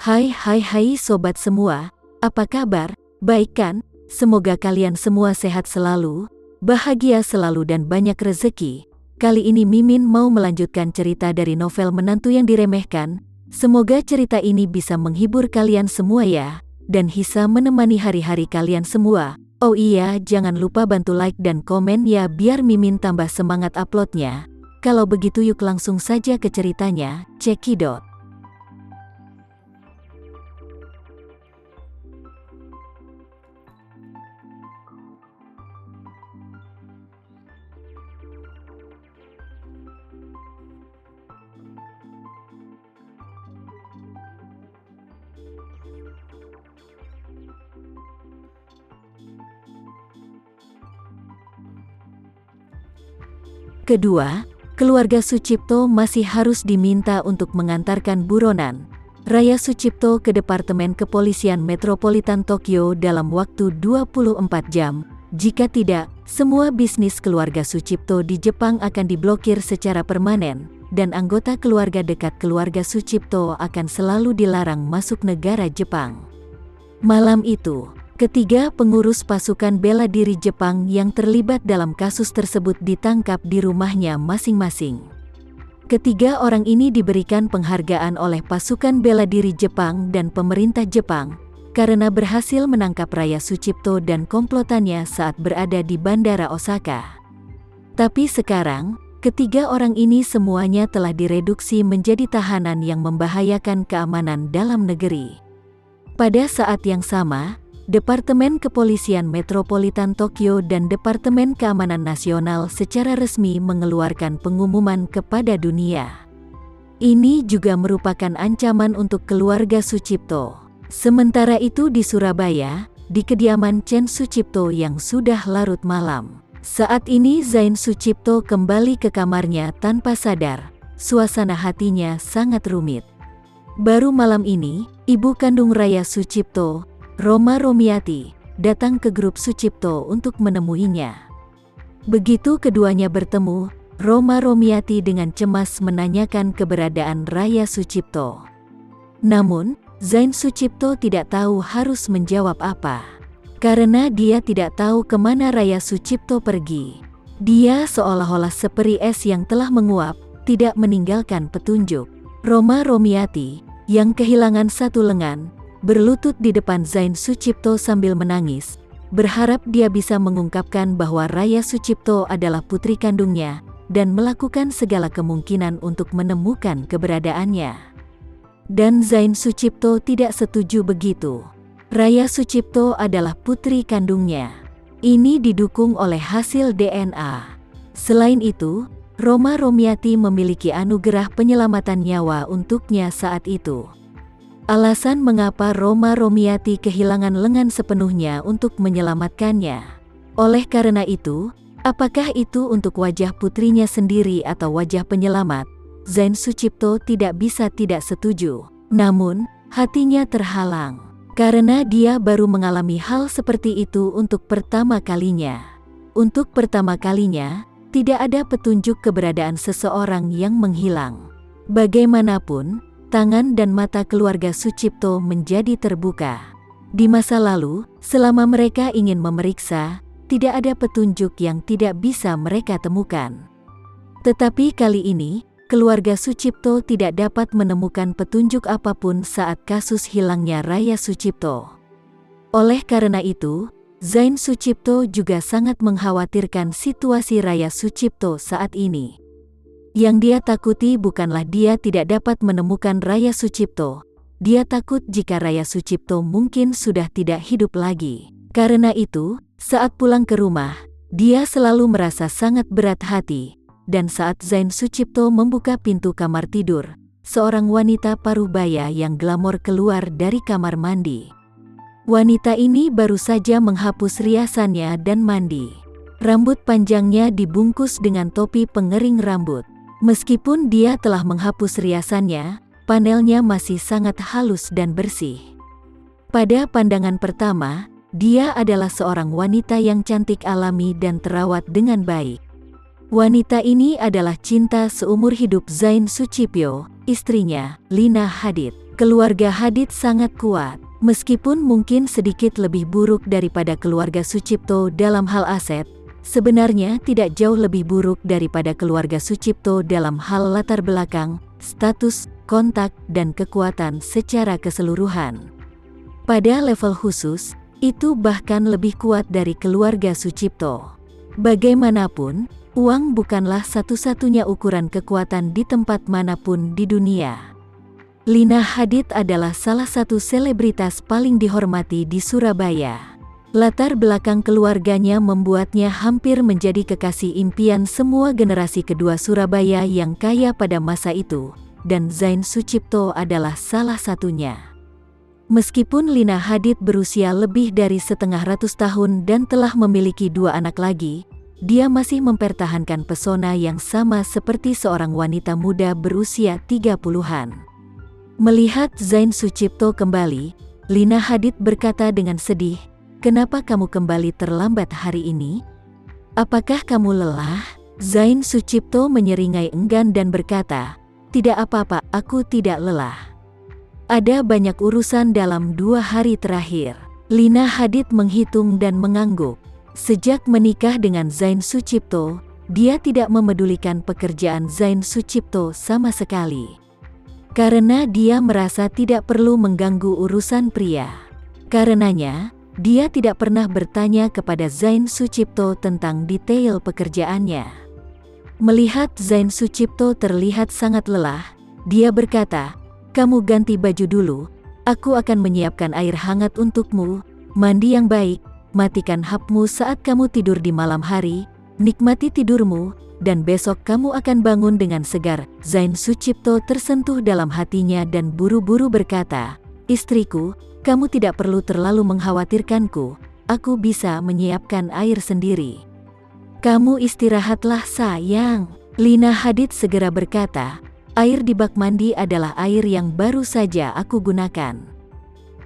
Hai sobat semua, apa kabar? Baik kan? Semoga kalian semua sehat selalu, bahagia selalu dan banyak rezeki. Kali ini Mimin mau melanjutkan cerita dari novel Menantu yang Diremehkan. Semoga cerita ini bisa menghibur kalian semua ya, dan bisa menemani hari-hari kalian semua. Oh iya, jangan lupa bantu like dan komen ya biar Mimin tambah semangat uploadnya. Kalau begitu yuk langsung saja ke ceritanya, cekidot. Kedua, keluarga Sucipto masih harus diminta untuk mengantarkan buronan Raya Sucipto ke Departemen Kepolisian Metropolitan Tokyo dalam waktu 24 jam. Jika tidak, semua bisnis keluarga Sucipto di Jepang akan diblokir secara permanen, dan anggota keluarga dekat keluarga Sucipto akan selalu dilarang masuk negara Jepang. Malam itu, ketiga pengurus pasukan bela diri Jepang yang terlibat dalam kasus tersebut ditangkap di rumahnya masing-masing. Ketiga orang ini diberikan penghargaan oleh pasukan bela diri Jepang dan pemerintah Jepang karena berhasil menangkap Raya Sucipto dan komplotannya saat berada di Bandara Osaka. Tapi sekarang, ketiga orang ini semuanya telah direduksi menjadi tahanan yang membahayakan keamanan dalam negeri. Pada saat yang sama, Departemen Kepolisian Metropolitan Tokyo dan Departemen Keamanan Nasional secara resmi mengeluarkan pengumuman kepada dunia. Ini juga merupakan ancaman untuk keluarga Sucipto. Sementara itu di Surabaya, di kediaman Chen Sucipto yang sudah larut malam. Saat ini Zain Sucipto kembali ke kamarnya tanpa sadar. Suasana hatinya sangat rumit. Baru malam ini, ibu kandung Raya Sucipto, Roma Romiati, datang ke grup Sucipto untuk menemuinya. Begitu keduanya bertemu, Roma Romiati dengan cemas menanyakan keberadaan Raya Sucipto. Namun, Zain Sucipto tidak tahu harus menjawab apa. Karena dia tidak tahu kemana Raya Sucipto pergi. Dia seolah-olah seperi es yang telah menguap, tidak meninggalkan petunjuk. Roma Romiati, yang kehilangan satu lengan, berlutut di depan Zain Sucipto sambil menangis, berharap dia bisa mengungkapkan bahwa Raya Sucipto adalah putri kandungnya, dan melakukan segala kemungkinan untuk menemukan keberadaannya. Dan Zain Sucipto tidak setuju begitu. Raya Sucipto adalah putri kandungnya. Ini didukung oleh hasil DNA. Selain itu, Roma Romiati memiliki anugerah penyelamatan nyawa untuknya saat itu. Alasan mengapa Roma Romiati kehilangan lengan sepenuhnya untuk menyelamatkannya. Oleh karena itu, apakah itu untuk wajah putrinya sendiri atau wajah penyelamat? Zain Sucipto tidak bisa tidak setuju. Namun, hatinya terhalang. Karena dia baru mengalami hal seperti itu untuk pertama kalinya. Untuk pertama kalinya, tidak ada petunjuk keberadaan seseorang yang menghilang. Bagaimanapun, tangan dan mata keluarga Sucipto menjadi terbuka. Di masa lalu, selama mereka ingin memeriksa, tidak ada petunjuk yang tidak bisa mereka temukan. Tetapi kali ini, keluarga Sucipto tidak dapat menemukan petunjuk apapun saat kasus hilangnya Raya Sucipto. Oleh karena itu, Zain Sucipto juga sangat mengkhawatirkan situasi Raya Sucipto saat ini. Yang dia takuti bukanlah dia tidak dapat menemukan Raya Sucipto. Dia takut jika Raya Sucipto mungkin sudah tidak hidup lagi. Karena itu, saat pulang ke rumah, dia selalu merasa sangat berat hati. Dan saat Zain Sucipto membuka pintu kamar tidur, seorang wanita parubaya yang glamor keluar dari kamar mandi. Wanita ini baru saja menghapus riasannya dan mandi. Rambut panjangnya dibungkus dengan topi pengering rambut. Meskipun dia telah menghapus riasannya, panelnya masih sangat halus dan bersih. Pada pandangan pertama, dia adalah seorang wanita yang cantik alami dan terawat dengan baik. Wanita ini adalah cinta seumur hidup Zain Sucipto, istrinya, Lina Hadid. Keluarga Hadid sangat kuat, meskipun mungkin sedikit lebih buruk daripada keluarga Sucipto dalam hal aset. Sebenarnya tidak jauh lebih buruk daripada keluarga Sucipto dalam hal latar belakang, status, kontak, dan kekuatan secara keseluruhan. Pada level khusus, itu bahkan lebih kuat dari keluarga Sucipto. Bagaimanapun, uang bukanlah satu-satunya ukuran kekuatan di tempat manapun di dunia. Lina Hadid adalah salah satu selebritas paling dihormati di Surabaya. Latar belakang keluarganya membuatnya hampir menjadi kekasih impian semua generasi kedua Surabaya yang kaya pada masa itu, dan Zain Sucipto adalah salah satunya. Meskipun Lina Hadid berusia lebih dari setengah ratus tahun dan telah memiliki 2 anak lagi, dia masih mempertahankan pesona yang sama seperti seorang wanita muda berusia 30-an. Melihat Zain Sucipto kembali, Lina Hadid berkata dengan sedih, "Kenapa kamu kembali terlambat hari ini? Apakah kamu lelah?" Zain Sucipto menyeringai enggan dan berkata, "Tidak apa-apa, aku tidak lelah. Ada banyak urusan dalam 2 hari terakhir." Lina Hadid menghitung dan mengangguk. Sejak menikah dengan Zain Sucipto, dia tidak memedulikan pekerjaan Zain Sucipto sama sekali. Karena dia merasa tidak perlu mengganggu urusan pria. Karenanya, dia tidak pernah bertanya kepada Zain Sucipto tentang detail pekerjaannya. Melihat Zain Sucipto terlihat sangat lelah, dia berkata, "Kamu ganti baju dulu, aku akan menyiapkan air hangat untukmu, mandi yang baik, matikan HP-mu saat kamu tidur di malam hari, nikmati tidurmu, dan besok kamu akan bangun dengan segar." Zain Sucipto tersentuh dalam hatinya dan buru-buru berkata, "Istriku, kamu tidak perlu terlalu mengkhawatirkanku, aku bisa menyiapkan air sendiri." "Kamu istirahatlah sayang." Lina Hadid segera berkata, "Air di bak mandi adalah air yang baru saja aku gunakan.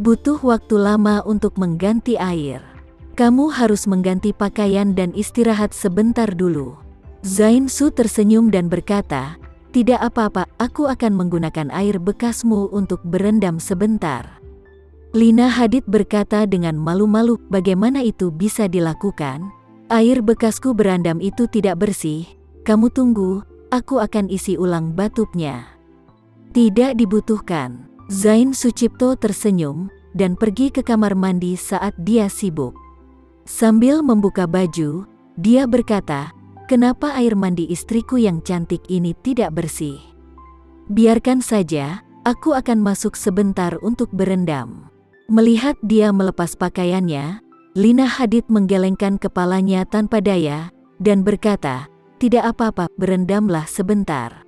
Butuh waktu lama untuk mengganti air. Kamu harus mengganti pakaian dan istirahat sebentar dulu." Zain Su tersenyum dan berkata, "Tidak apa-apa, aku akan menggunakan air bekasmu untuk berendam sebentar." Lina Hadid berkata dengan malu-malu, "Bagaimana itu bisa dilakukan? Air bekasku berendam itu tidak bersih. Kamu tunggu, aku akan isi ulang batubnya." "Tidak dibutuhkan." Zain Sucipto tersenyum dan pergi ke kamar mandi saat dia sibuk. Sambil membuka baju, dia berkata, "Kenapa air mandi istriku yang cantik ini tidak bersih? Biarkan saja, aku akan masuk sebentar untuk berendam." Melihat dia melepas pakaiannya, Lina Hadid menggelengkan kepalanya tanpa daya, dan berkata, "Tidak apa-apa, berendamlah sebentar.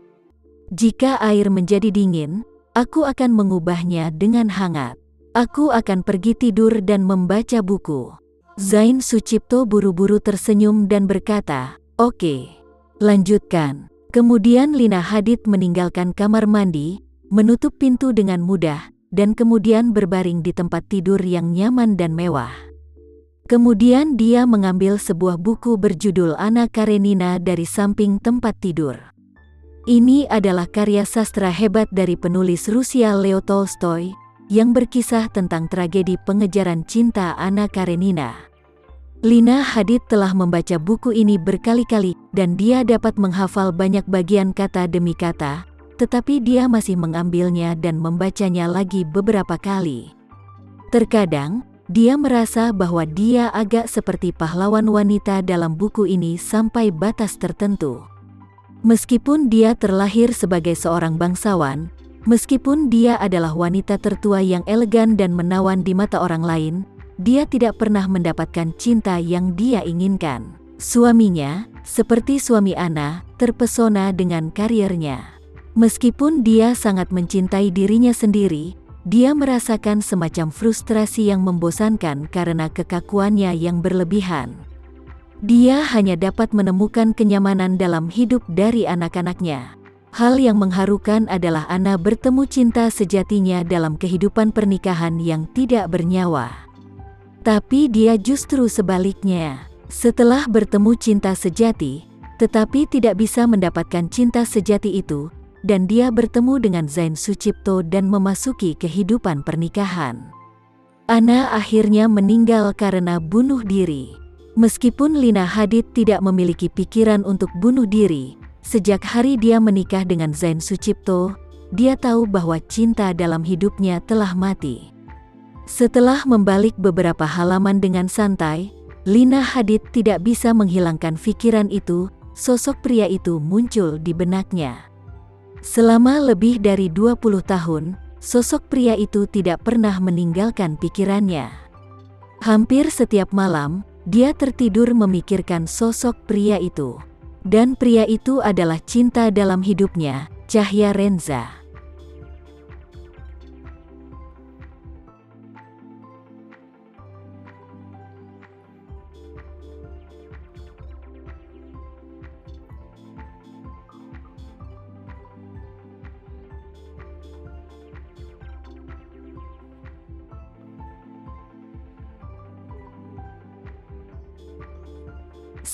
Jika air menjadi dingin, aku akan mengubahnya dengan hangat. Aku akan pergi tidur dan membaca buku." Zain Sucipto buru-buru tersenyum dan berkata, "Oke, lanjutkan." Kemudian Lina Hadid meninggalkan kamar mandi, menutup pintu dengan mudah, dan kemudian berbaring di tempat tidur yang nyaman dan mewah. Kemudian dia mengambil sebuah buku berjudul Anna Karenina dari samping tempat tidur. Ini adalah karya sastra hebat dari penulis Rusia Leo Tolstoy, yang berkisah tentang tragedi pengejaran cinta Anna Karenina. Lina Hadid telah membaca buku ini berkali-kali, dan dia dapat menghafal banyak bagian kata demi kata, tetapi dia masih mengambilnya dan membacanya lagi beberapa kali. Terkadang, dia merasa bahwa dia agak seperti pahlawan wanita dalam buku ini sampai batas tertentu. Meskipun dia terlahir sebagai seorang bangsawan, meskipun dia adalah wanita tertua yang elegan dan menawan di mata orang lain, dia tidak pernah mendapatkan cinta yang dia inginkan. Suaminya, seperti suami Anna, terpesona dengan karirnya. Meskipun dia sangat mencintai dirinya sendiri, dia merasakan semacam frustrasi yang membosankan karena kekakuannya yang berlebihan. Dia hanya dapat menemukan kenyamanan dalam hidup dari anak-anaknya. Hal yang mengharukan adalah Anna bertemu cinta sejatinya dalam kehidupan pernikahan yang tidak bernyawa. Tapi dia justru sebaliknya. Setelah bertemu cinta sejati, tetapi tidak bisa mendapatkan cinta sejati itu, dan dia bertemu dengan Zain Sucipto dan memasuki kehidupan pernikahan. Ana akhirnya meninggal karena bunuh diri. Meskipun Lina Hadid tidak memiliki pikiran untuk bunuh diri, sejak hari dia menikah dengan Zain Sucipto, dia tahu bahwa cinta dalam hidupnya telah mati. Setelah membalik beberapa halaman dengan santai, Lina Hadid tidak bisa menghilangkan pikiran itu. Sosok pria itu muncul di benaknya. Selama lebih dari 20 tahun, sosok pria itu tidak pernah meninggalkan pikirannya. Hampir setiap malam, dia tertidur memikirkan sosok pria itu. Dan pria itu adalah cinta dalam hidupnya, Cahya Renza.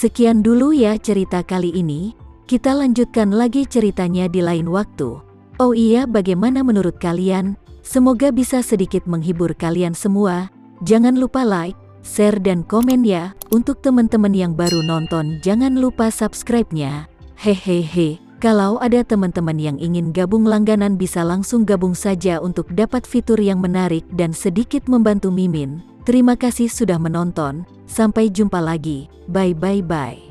Sekian dulu ya cerita kali ini, kita lanjutkan lagi ceritanya di lain waktu. Oh iya, bagaimana menurut kalian? Semoga bisa sedikit menghibur kalian semua. Jangan lupa like, share dan komen ya. Untuk teman-teman yang baru nonton, jangan lupa subscribe-nya. Hehehe, kalau ada teman-teman yang ingin gabung langganan bisa langsung gabung saja untuk dapat fitur yang menarik dan sedikit membantu Mimin. Terima kasih sudah menonton, sampai jumpa lagi, bye.